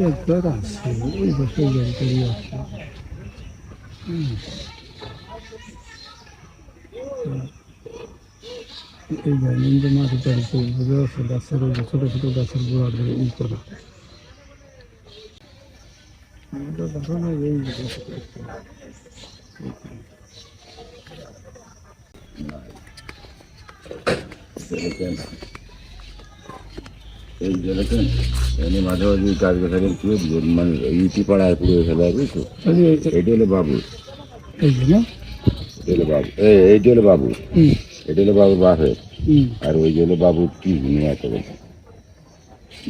একবার আছে ওই বছর গাড়ি আছে। এই জানেন যে মাটি টাড়ি বুঝে আছে গাছের ওই যে ছোট ছোট গাছের গোড়া দিয়ে ই করা দেখো না এই এই যেরকম এনে মাঝে মাঝে কাজ করে থাকেন পুরো মানে ইটি পাড়ায় পুরো ফেলা বুঝছো এইটা হলো বাবু, এই যে না এটা হলো বাবু, এইটা হলো বাবু, এটা হলো বাবুর বাপের, আর ওই যে হলো বাবুর কি নিয়ে একটা বলছে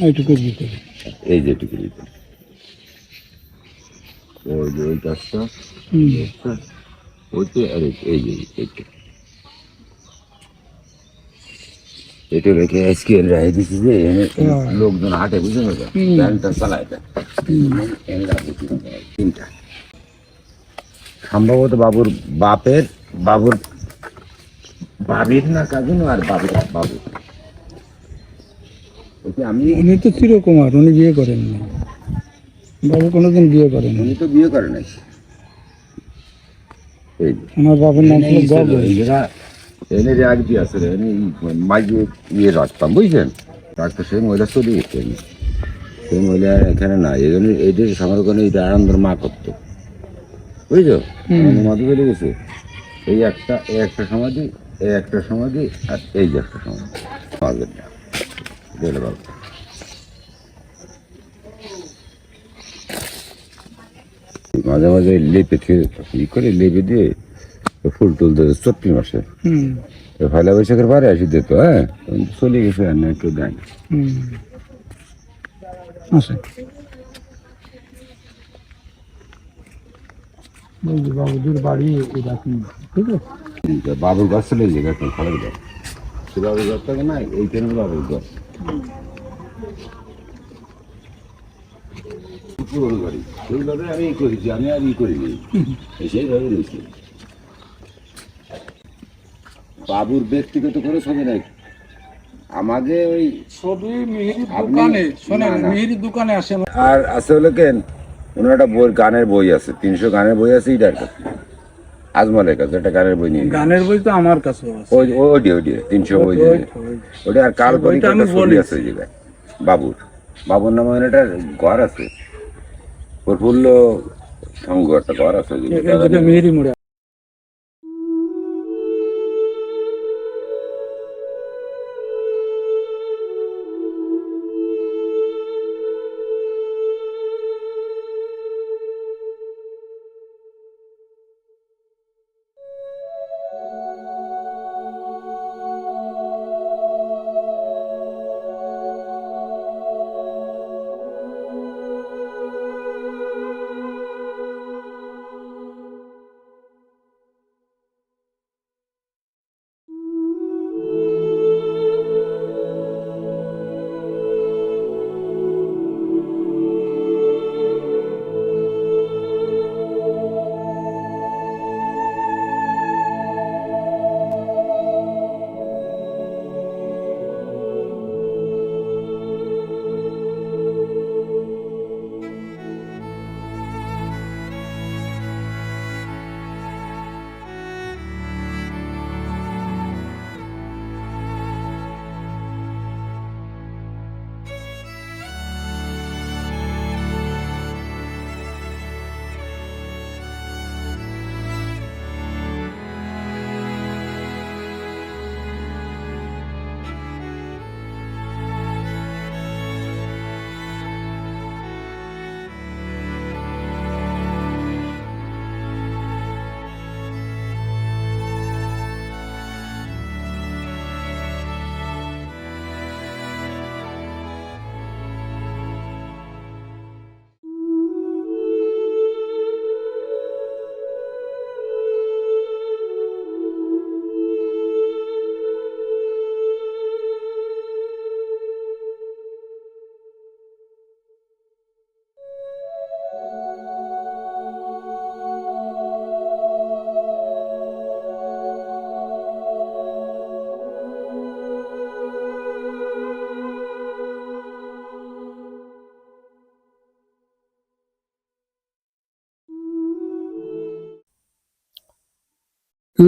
এইটুকু দিতে এই যেটুকু দিতে ওই যে ওই গাছটা ওইটা আর এই যে এইটা এটা রেখে আজকে রায় দিচ্ছি যে লোকজন হাটে বুঝে নেবে ব্যাংকটা চালায় তিনটা সম্ভবত বাবুর বাপের বাবুর ভাবির না কাজিন আর বাবুর বাবু আমি উনি তো চিরকুমার উনি বিয়ে করেননি বাবু কোনোদিন বিয়ে করেন উনি তো বিয়ে করে নাই এই আমার বাবার নাম ছিল বাবু এই জায়গা এনে যে আর কি আছে এনে মাঝে ইয়ে রাখতাম বুঝছেন রাখতে সেই মহিলা চলে গেছে সেই মহিলা এখানে না এই জন্য এই যে সংরক্ষণে এটা আনন্দের মা করতো বুঝছো মাদু চলে গেছে এই একটা সমাধি এই একটা সমাধি আর এই যে একটা সমাধি পাবেন না দেখলে বাবু মাঝে মাঝে লেপে ই করে লেপে দিয়ে ফুল টুল দেবে চট্টি মাসে পয়লা বৈশাখের পরে আসি দিত হ্যাঁ চলে গেছে আর না কেউ দেয় না আচ্ছা বাবুদের বাড়ি এরকম ঠিক আছে বাবুর গাছ চলে যাবে এখন খড়ের গাছ সে বাবুর গাছ থাকে না এইখানে বাবুর গাছ পুরোনো গাড়ি সেইভাবে আমি ই করেছি আমি আর ই করিনি সেইভাবে রয়েছি বাবুর ব্যক্তিগত করে ছবি নাই আমাকে ওই ছবি মিহিরির দোকানে শোনেন মিহিরির দোকানে আসে আর আছে হলো কেন ওনার একটা বই গানের বই আছে 300 গানের বই আছে এটার কাছে আজমলের কাছে একটা গানের বই নিয়ে গানের বই তো আমার কাছে আছে ওই ওই 300 বই ওটা আর কাল্পনিক একটা ছবি আছে ওই জায়গায় বাবুর নামে একটা ঘর আছে প্রফুল্ল সঙ্গ একটা ঘর আছে মিহিরি মোড়ে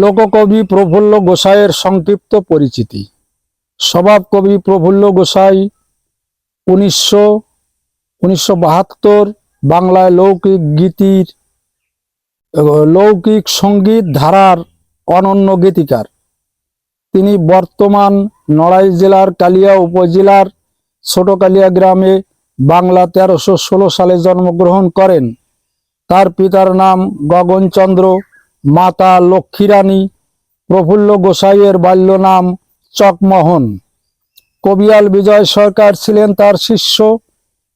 লোককবি প্রফুল্ল গোসাইয়ের সংক্ষিপ্ত পরিচিতি। স্বভাবকবি প্রফুল্ল গোসাই 1972 বাংলায় লৌকিক সঙ্গীত ধারার অনন্য গীতিকার। তিনি বর্তমান নড়াইল জেলার কালিয়া উপজেলার ছোট কালিয়া গ্রামে বাংলা 1316 সালে জন্মগ্রহণ করেন। তার পিতার নাম গগনচন্দ্র, মাতা লক্ষ্মীরানী। প্রফুল্ল গোসাইয়ের বাল্য নাম চকমোহন। কবিয়াল বিজয় সরকার ছিলেন তার শিষ্য।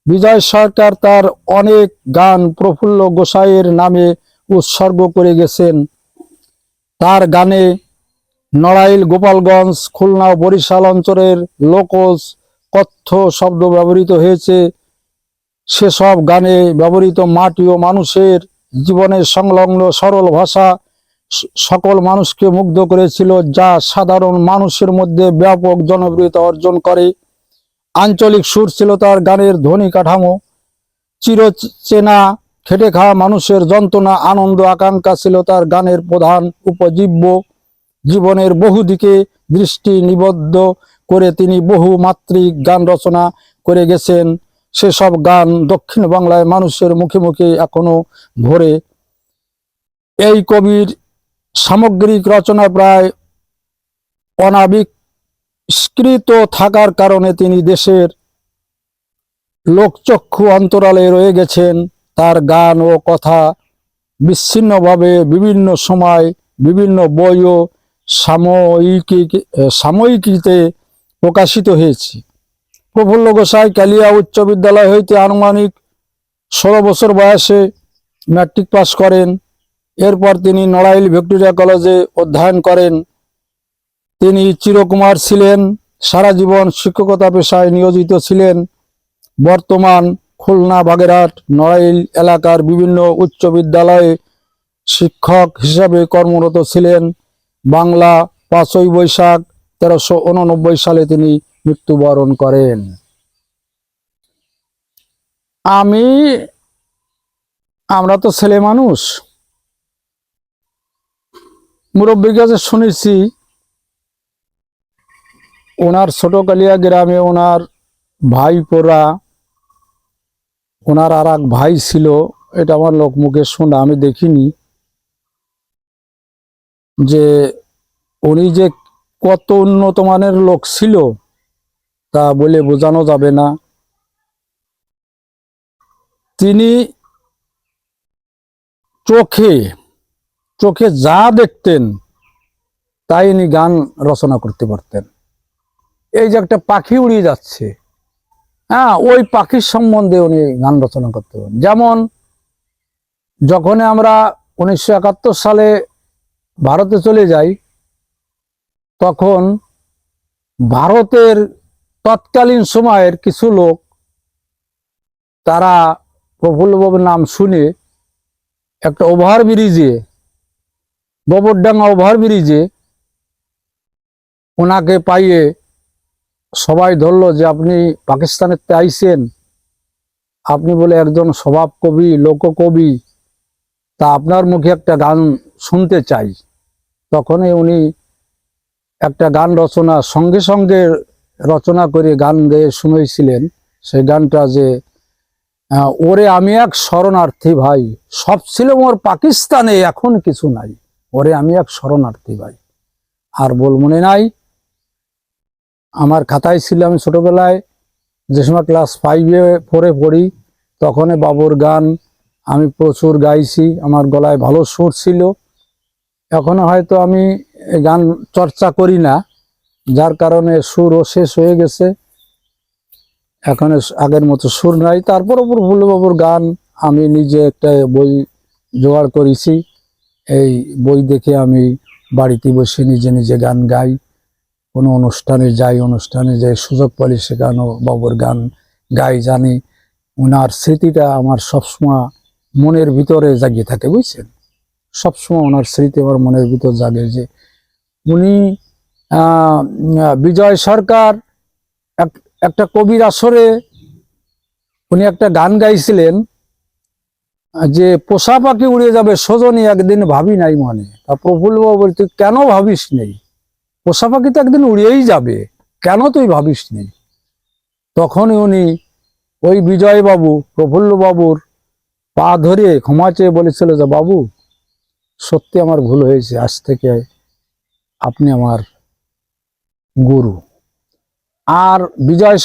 বিজয় সরকার তার অনেক গান প্রফুল্ল গোসাইয়ের নামে উৎসর্গ করে গেছেন। তার গানে নড়াইল, গোপালগঞ্জ, খুলনা ও বরিশাল অঞ্চলের লোকজ কথ্য শব্দ ব্যবহৃত হয়েছে। সেসব গানে ব্যবহৃত মাটি ও মানুষের জীবনের সংলগ্ন সরল ভাষা সকল মানুষকে মুগ্ধ করেছিল, যা সাধারণ মানুষের মধ্যে ব্যাপক জনপ্রিয়তা অর্জন করে। আঞ্চলিক সুর ছিল তার গানের ধ্বনি কাঠামো। চিরচেনা খেটে খাওয়া মানুষের যন্ত্রণা, আনন্দ, আকাঙ্ক্ষা ছিল তার গানের প্রধান উপজীব্য। জীবনের বহু দিকে দৃষ্টি নিবদ্ধ করে তিনি বহু মাত্রিক গান রচনা করে গেছেন। সেসব গান দক্ষিণ বাংলায় মানুষের মুখে মুখে এখনো ঘোরে। এই কবির সামগ্রিক রচনা প্রায় অনাবিষ্কৃত থাকার কারণে তিনি দেশের লোকচক্ষু অন্তরালে রয়ে গেছেন। তার গান ও কথা বিচ্ছিন্নভাবে বিভিন্ন সময় বিভিন্ন বই ও সাময়িকীতে প্রকাশিত হয়েছে। প্রফুল্ল গোসাই কালিয়া উচ্চ বিদ্যালয় হইতে আনুমানিক 16 বছর বয়সে ম্যাট্রিক পাস করেন। এরপর তিনি নড়াইল ভিক্টোরিয়া কলেজে অধ্যয়ন করেন। তিনি চিরকুমার ছিলেন। সারা জীবন শিক্ষকতা পেশায় নিয়োজিত ছিলেন। বর্তমান খুলনা, বাগেরহাট, নড়াইল এলাকার বিভিন্ন উচ্চ বিদ্যালয়ে শিক্ষক হিসাবে কর্মরত ছিলেন। বাংলা 5ই বৈশাখ 1389 সালে তিনি মৃত্যুবরণ করেন। আমরা তো ছেলে মানুষ, মুরব্বীর কাছে শুনেছি ওনার ছোট কালিয়া গ্রামে ওনার ভাইপোরা, ওনার আর এক ভাই ছিল। এটা আমার লোকমুখে শোনা, আমি দেখিনি। যে উনি যে কত উন্নত মানের লোক ছিল তা বলে বোঝানো যাবে না। তিনি চোখে যা দেখতেন তাই উনি গান রচনা করতে পারতেন। এই যে একটা পাখি উড়িয়ে যাচ্ছে, ওই পাখির সম্বন্ধে উনি গান রচনা করতে পারেন। যেমন যখন আমরা 1971 সালে ভারতে চলে যাই, তখন ভারতের তৎকালীন সময়ের কিছু লোক তারা প্রফুল্লবাবুর নাম শুনে একটা ওভারব্রিজে, গোবরডাঙ্গা ওভারব্রিজে ওনাকে পাইয়ে সবাই ধরলো যে আপনি পাকিস্তানের তে আইছেন, আপনি বলে একজন স্বভাব কবি, লোককবি, তা আপনার মুখে একটা গান শুনতে চাই। তখনই উনি একটা গান রচনা সঙ্গে সঙ্গে রচনা করে গান গেয়ে শুনেছিলেন। সেই গানটা যে ওরে আমি এক শরণার্থী ভাই, সব ছিল মোর পাকিস্তানে, এখন কিছু নাই, ওরে আমি এক শরণার্থী ভাই। আর বল মনে নাই, আমার খাতায় ছিল, আমি ছোটবেলায় যে সময় ক্লাস 5-4 পড়ি, তখন বাবুর গান আমি প্রচুর গাইছি। আমার গলায় ভালো সুর ছিল। এখনো হয়তো আমি গান চর্চা করি না, যার কারণে সুরও শেষ হয়ে গেছে, এখন আগের মতো সুর নাই। তারপর প্রফুল্লবাবুর গান আমি নিজে একটা বই জোগাড় করেছি। এই বই দেখে আমি বাড়িতে বসে নিজে নিজে গান গাই। কোনো অনুষ্ঠানে যাই, সুযোগ পেলে সেখানেও বাবুর গান গাই। জানি ওনার স্মৃতিটা আমার সবসময় মনের ভিতরে জাগিয়ে থাকে, বুঝছেন। সবসময় ওনার স্মৃতি আমার মনের ভিতর জাগে। যে উনি বিজয় সরকার একটা কবির আসরে উনি একটা গান গাইছিলেন, যে পোষা পাখি উড়ে যাবে সজনী একদিন ভাবি নাই মনে। তা প্রফুল্ল বাবু বলতে, কেন ভাবিস নেই? পোষা পাখি তো একদিন উড়েই যাবে, কেন তুই ভাবিস নেই? তখনই উনি ওই বিজয় বাবু প্রফুল্ল বাবুর পা ধরে ক্ষমা চেয়ে বলেছিল যে, বাবু সত্যি আমার ভুল হয়েছে, আজ থেকে আপনি আমার গুরু। আর বিজয়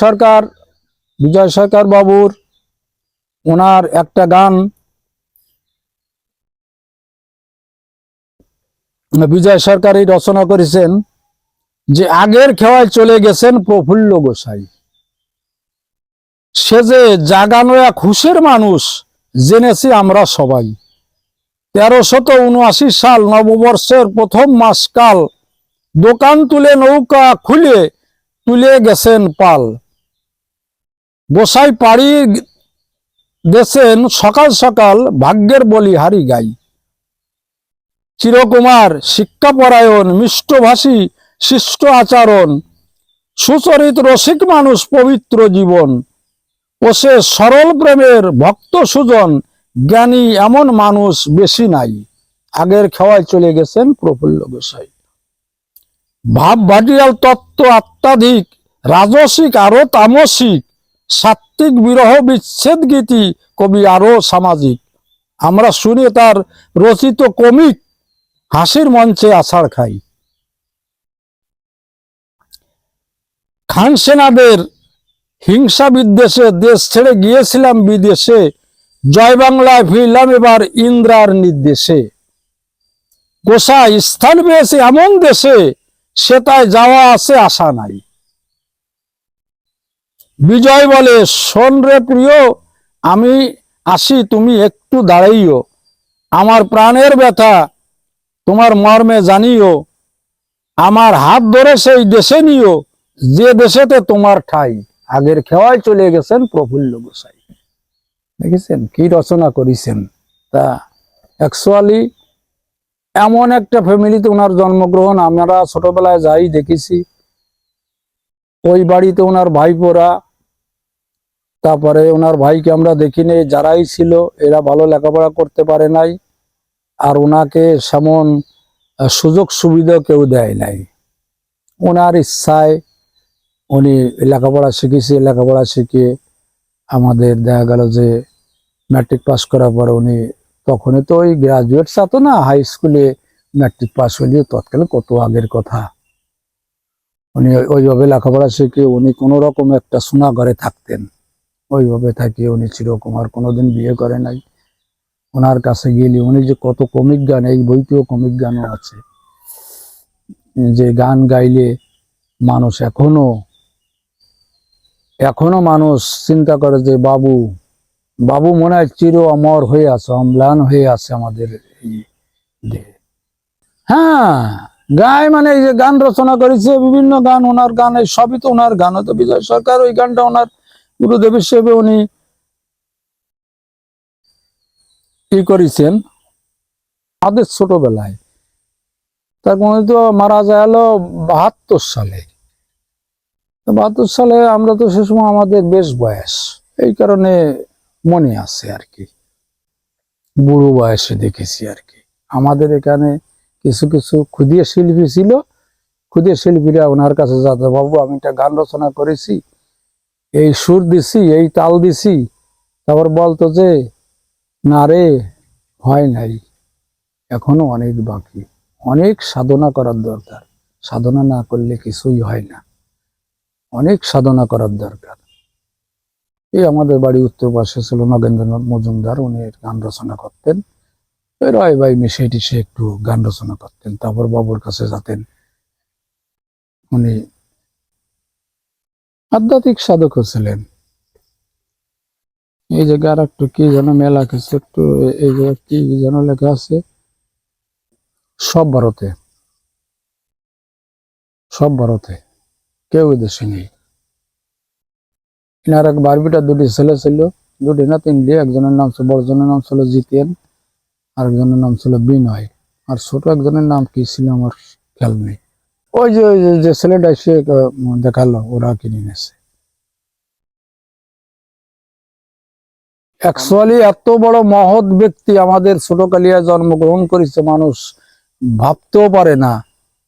সরকার বাবুর ওনার একটা গান বিজয় সরকারই রচনা করেছেন যে, আগের খেওয়ায় চলে গেছেন প্রফুল্ল গোসাই, সে যে জাগানো এক হুশের মানুষ জেনেছি আমরা সবাই। 1379 সাল নববর্ষের প্রথম মাসকাল, দোকান তুলে নৌকা খুলে তুলে গেছেন পাল। গোসাই পাড়ি দেশেন সকাল সকাল, ভাগ্যের বলিহারি গাই। চিরকুমার শিক্ষাপরায়ণ, মিষ্টভাষী শিষ্ট আচরণ, সুচরিত রসিক মানুষ পবিত্র জীবন, ও সে সরল প্রেমের ভক্ত সুজন, জ্ঞানী এমন মানুষ বেশি নাই। আগের খেওয়ায় চলে গেছেন প্রফুল্ল গোসাই। ভাব ভাটিয়াল তত্ত্ব আত্মাধিক, রাজসিক আরো তামসিক, সাত্ত্বিক বিরহ বিচ্ছেদ গীতি, কবি আরো সামাজিক। আমরা শুনে তার রচিত কমিক, হাসির মঞ্চে আছাড় খাই। খান সেনাদের হিংসা বিদ্বেষে দেশ ছেড়ে গিয়েছিলাম বিদেশে, জয় বাংলায় ফিরলাম এবার ইন্দ্রার নির্দেশে। গোসাই স্থান পেয়েছে এমন দেশে, সে তাই যাওয়া আছে আশা নাই। বিজয় বলে, শোন রে প্রিয়, আমি আসি তুমি একটু দাঁড়াইও, আমার প্রাণের ব্যথা তোমার মর্মে জানিও, আমার হাত ধরে সেই দেশে নিও, যে দেশেতে তোমার ঠাই। আগের খেওয়ায় চলে গেছেন প্রফুল্ল গোসাই। দেখেছেন কি রচনা করেছেন। তা অ্যাকচুয়ালি এমন একটা ফ্যামিলিতে ওনার জন্মগ্রহণ, আমরা ছোটবেলায় যাই দেখেছি। ওই বাড়িতে ওনার ভাইপোরা, তারপরে ওনার ভাইকে আমরা দেখিনি, যারাই ছিল এরা ভালো লেখাপড়া করতে পারে নাই, আর ওনাকে সেমন সুযোগ সুবিধা কেউ দেয় নাই। ওনার ইচ্ছায় উনি লেখাপড়া শিখেছে, লেখাপড়া শিখে আমাদের দেখা গেল যে ম্যাট্রিক পাস করার পর উনি, তখনই তো ওই গ্রাজুয়েট ছাত্র না, হাই স্কুলে ম্যাট্রিক পাস হইলে তৎকালে কত আগের কথা। উনি ওইভাবে লেখাপড়া শিখে উনি কোনো রকম একটা সোনা ঘরে থাকতেন। ওইভাবে থাকিয়ে উনি চিরকুমার, কোনোদিন বিয়ে করে নাই। ওনার কাছে গেলে উনি যে কত কমিক গান, এই বইতেও কমিক গানও আছে, যে গান গাইলে মানুষ এখনো মানুষ চিন্তা করে যে বাবু বাবু মনে হয় চির অমর হয়ে আছে, অম্লান হয়ে আছে আমাদের এই দেহে। হ্যাঁ, গায় মানে এই যে গান রচনা করেছে, বিভিন্ন গান, ওনার গান, এই সবই তো ওনার গান। তো বিজয় সরকার ওই গানটা ওনার গুরুদেব হিসেবে উনি কি করেছেন আমাদের ছোটবেলায়। তার উনি তো মারা যায় 72 সালে। 72 সালে আমরা তো সে সময় আমাদের বেশ বয়স, এই কারণে মনে আছে আর কি, বুড়ো বয়সে দেখেছি আর কি। আমাদের এখানে কিছু কিছু ক্ষুদিয়ে শিল্পী ছিল, ক্ষুদিয়ে শিল্পীরা ওনার কাছে যাতে, বাবু আমি একটা গান রচনা করেছি, এই সুর দিছি, এই তাল দিছি, তারপর বলতো যে না রে, হয় নাই, এখনো অনেক বাকি, অনেক সাধনা করার দরকার, সাধনা না করলে কিছুই হয় না, অনেক সাধনা করার দরকার। এই আমাদের বাড়ি উত্তর পাশে ছিল নগেন্দ্রনাথ মজুমদার, উনি গান রচনা করতেন। রয় ভাই মিশে টিশে একটু গান রচনা করতেন, তারপর বাবুর কাছে যেতেন। উনি আধ্যাত্মিক সাধক ছিলেন। এই জায়গায় আর একটু কি যেন মেলা কিছু একটু, এই জায়গায় কি যেন লেখা আছে, সব ভারতে, সব ভারতে, কেউ দেশে নেই। এনার এক বারবিটা দুটি ছেলে ছিল, দুটি না তিনটি, একজনের নাম ছিল, বড়জনের নাম ছিল জিতেন, আরেকজনের নাম ছিল বিনয়, আর ছোট একজনের নাম কি ছিল আমার খেয়াল নেই। ওই যে ছেলেটা এসে দেখালো, ওরা কিনে নিয়েছে। অ্যাকচুয়ালি এত বড় মহৎ ব্যক্তি আমাদের ছোটকালিয়ায় জন্মগ্রহণ করেছে, মানুষ ভাবতেও পারে না।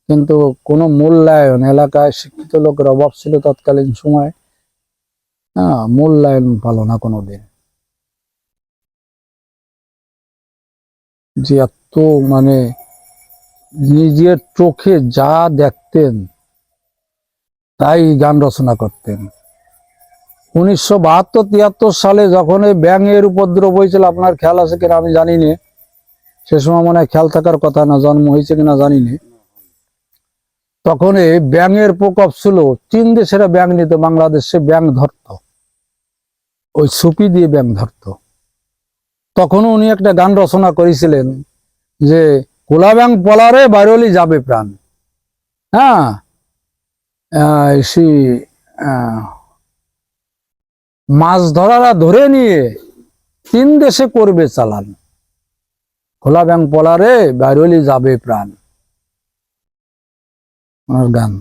কিন্তু কোনো মূল্যায়ন, এলাকায় শিক্ষিত লোকের অভাব ছিল তৎকালীন সময়, হ্যাঁ, মূল্যায়ন পালো না কোনোদিন। যে এত মানে নিজের চোখে যা দেখতেন তাই গান রচনা করতেন। 1972-73 সালে যখন এই ব্যাঙের উপদ্রব হয়েছিল, আপনার খেয়াল আছে কিনা আমি জানি না, সে সময় মনে হয় খেয়াল থাকার কথা না, জন্ম হয়েছে কিনা জানি না। তখন এই ব্যাঙের প্রকোপ ছিল, 3 দেশেরা ব্যাঙ নিত, বাংলাদেশে ব্যাঙ ধরতো, ওই সুপি দিয়ে ব্যাঙ ধরতো। তখন উনি একটা গান রচনা করেছিলেন যে কোলা ব্যাঙ পলারে বাইরলি যাবে প্রাণ। হ্যাঁ, সেই মাছ ধরারা ধরে নিয়ে 3 দেশে করবে চালান, খোলা ব্যাঙ পলারে বাইরলি যাবে প্রাণ। ওনার গান।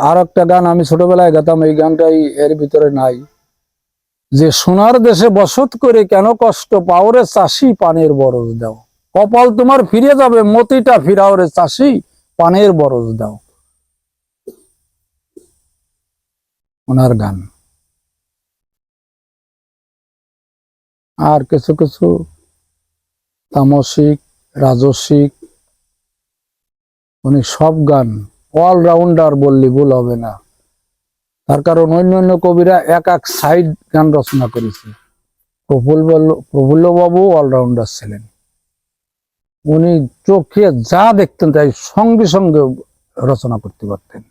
আর একটা গান আমি ছোটবেলায় গাতাম, এই গানটাই এর ভিতরে নাই, যে সোনার দেশে বসত করে কেন কষ্ট পাও রে চাষি পানের বরজ দাও, কপাল তোমার ফিরে যাবে মতিটা ফিরাও রে চাষি পানের বরজ দাও। ওনার গান। আর কিছু কিছু তামসিক, রাজসিক, উনি সব গান অলরাউন্ডার বললে ভুল হবে না। তার কারণ অন্যান্য কবিরা এক এক সাইড গান রচনা করেছে, প্রফুল্ল বাবু অলরাউন্ডার ছিলেন। উনি চোখে যা দেখতেন তাই সঙ্গে সঙ্গে রচনা করতে পারতেন।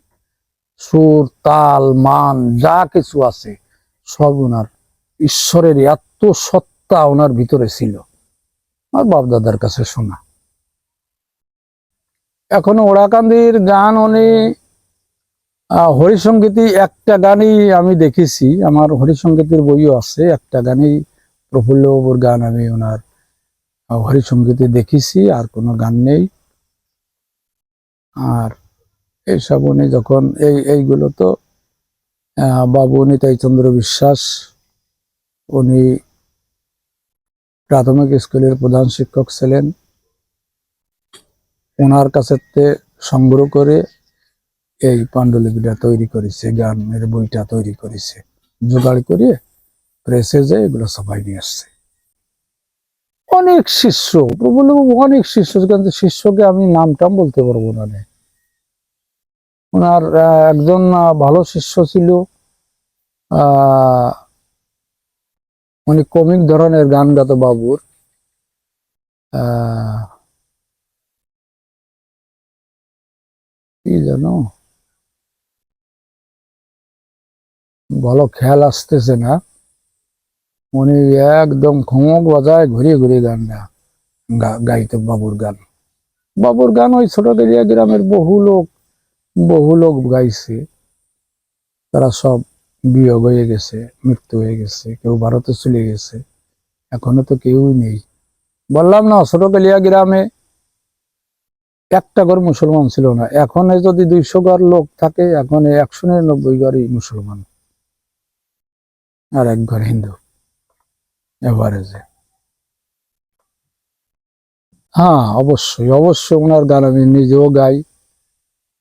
সুর, তাল, মান যা কিছু আছে সব ওনার, ঈশ্বরের এত সত্তা ওনার ভিতরে ছিল, আর বাপদাদার কাছে শোনা। এখনো ওরাকান্দির গান উনি হরিসঙ্গীতি একটা গানই আমি দেখেছি, আমার হরিসঙ্গীতের বইও আছে, একটা গানই প্রফুল্লবাবুর গান আমি ওনার হরিসঙ্গীতে দেখেছি, আর কোনো গান নেই। আর এইসব উনি যখন এইগুলো তো বাবু নিতাই চন্দ্র বিশ্বাস, উনি প্রাথমিক স্কুলের প্রধান শিক্ষক ছিলেন, ওনার কাছে সংগ্রহ করে এই পাণ্ডুলিপিটা তৈরি করেছে, গানের বইটা তৈরি করেছে, জোগাড় করে প্রেসে যে এগুলো সবাই নিয়ে আসছে। অনেক শিষ্য, প্রফুল্লবাবু অনেক শিষ্য, কিন্তু শিষ্যকে আমি নামটাম বলতে পারবো না। ওনার একজন ভালো শিষ্য ছিল, উনি কমিক ধরনের গান গাত বাবুর, কি জানো ভালো খেয়াল আসতেছে না। উনি একদম খমক বাজায় ঘুরিয়ে ঘুরিয়ে গান গাইতো বাবুর গান। বাবুর গান ওই ছোটগেরিয়া গ্রামের বহু লোক গাইছে, তারা সব বিয়োগ হয়ে গেছে, মৃত্যু হয়ে গেছে, কেউ ভারতে চলে গেছে, এখনো তো কেউই নেই। বললাম না, ছোটগেরিয়া গ্রামে একটা ঘর মুসলমান ছিল না, এখন যদি 200 ঘর লোক থাকে, এখন 199 ঘরই মুসলমান আর 1 ঘর হিন্দু এভারেজে। হ্যাঁ, অবশ্যই অবশ্যই ওনার গান আমি নিজেও গাই,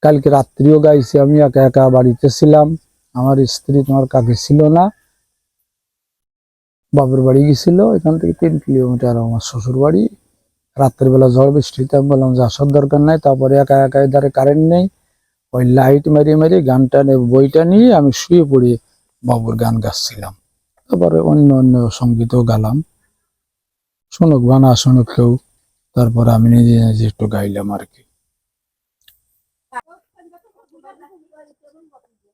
কালকে রাত্রিও গাইছি। আমি একা একা বাড়িতে ছিলাম, আমার স্ত্রী তোমার কাকে ছিল না, বাপের বাড়ি গেছিল, এখান থেকে 3 কিলোমিটার আমার শ্বশুর বাড়ি। রাত্রের বেলা ঝড় বৃষ্টিতে আমি বললাম যে আসার দরকার নাই, তারপরে একা একা এধারে কারেন্ট নেই, ওই লাইট মারিয়ে মারিয়ে গানটা বইটা নিয়ে আমি শুয়ে পড়ে বাবুর গান গাচ্ছিলাম। তারপরে অন্য অন্য সঙ্গীতও গালাম, শুনুক বা না শুনুক কেউ, তারপরে আমি নিজে নিজে একটু গাইলাম আর কি।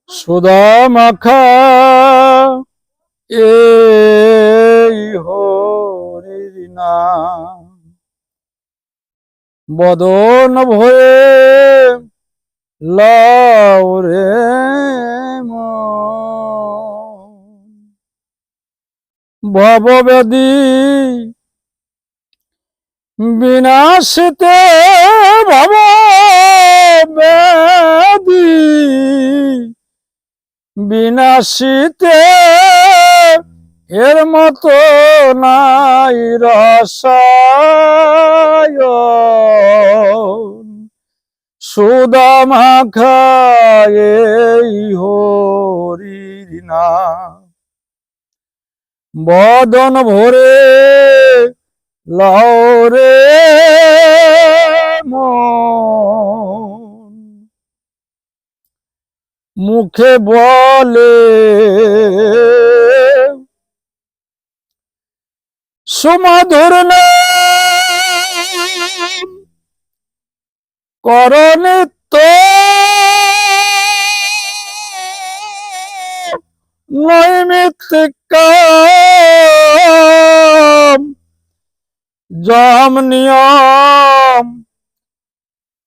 সুধা মাখা এই হরির নাম, বদন ভয়ে লাও রে ভবব্যাধি বিনাশিতে, ভবব্যাধি বিনাশিতে এর মতো নাই রসায়ন, সুদা মাখায় এই হরির নাম। বদন ভরে লাউরে মন, মুখে বলে সুমধুর নাম, কর নিত্য নৈমিত্তিক কাম, যম নিয়ম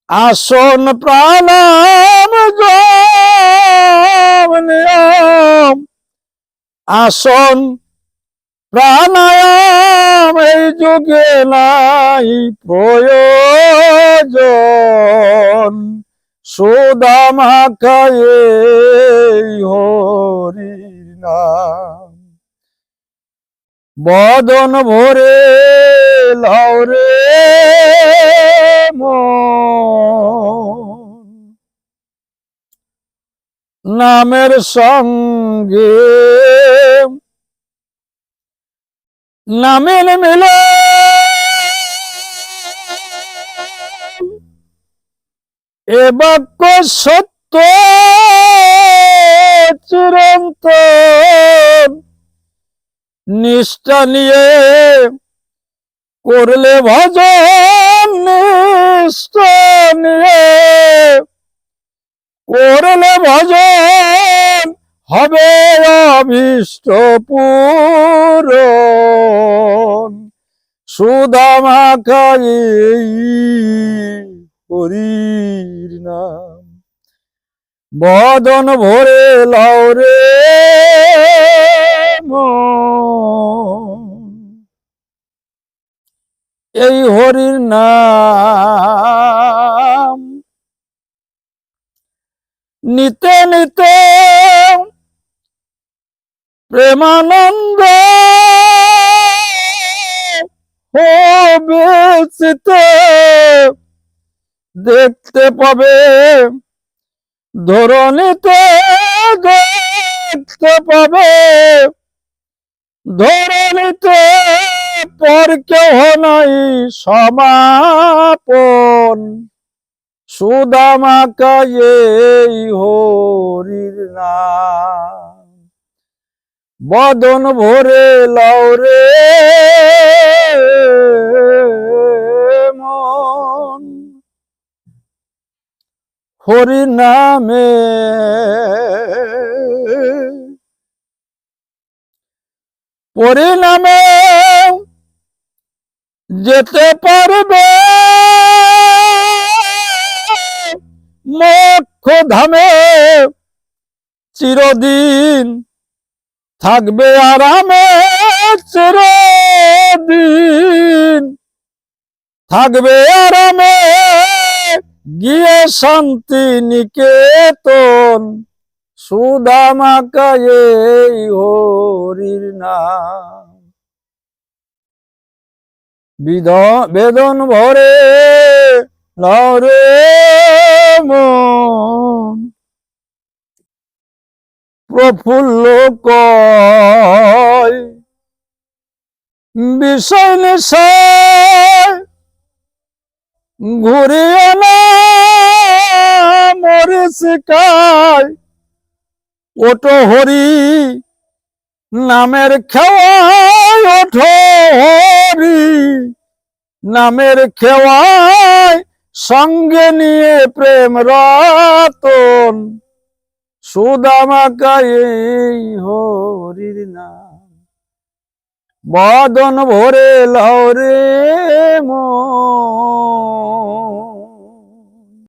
আসন প্রাণায়াম, যম নিয়ম আসন প্রাণায়াম, এই যুগে নাই প্রয়োজন, সুদা মাখায় এই হরির নাম। বদন ভরে লাউরে মন, নামের সঙ্গে নামের মিলে এ বাক্য সত্য চিরন্তন, নিষ্ঠা নিয়ে করলে ভজন, নিষ্ঠা নিয়ে করলে ভজন, হবে অভীষ্ট পূরণ, সুদা মাখায় এই হরির নাম। বদন ভরে লাউরে মন, এই হরির নাম নিতে নিতে প্রেমানন্দ হবে চিতে, দেখতে পাবে ধরণীতে, দেখতে পাবে ধরণীতে, পর কেহ নাই সমাপন, সুদা মাখায় এই হরির নাম। বদন ভরে লাউরে মন, হরি নামে পরিণামে যেতে পারবে মোক্ষ ধামে, চিরদিন থাকবে আরামে, চিরদিন থাকবে আরামে, গিয়ে শান্তি নিকেতন, সুদা মাখায় এই হরির নাম। বেদন ভরে লাউরে মন, প্রফুল্ল কয় বিষয় নিশায়, ঘুরিয়ে না মরিচিকায়, ওঠো হরি নামের খেওয়ায়, ওঠো হরি নামের খেওয়ায়, সঙ্গে নিয়ে প্রেম রতন, সুদা মাখায় এই হরির নাম। বদন ভরে লাউরে মন।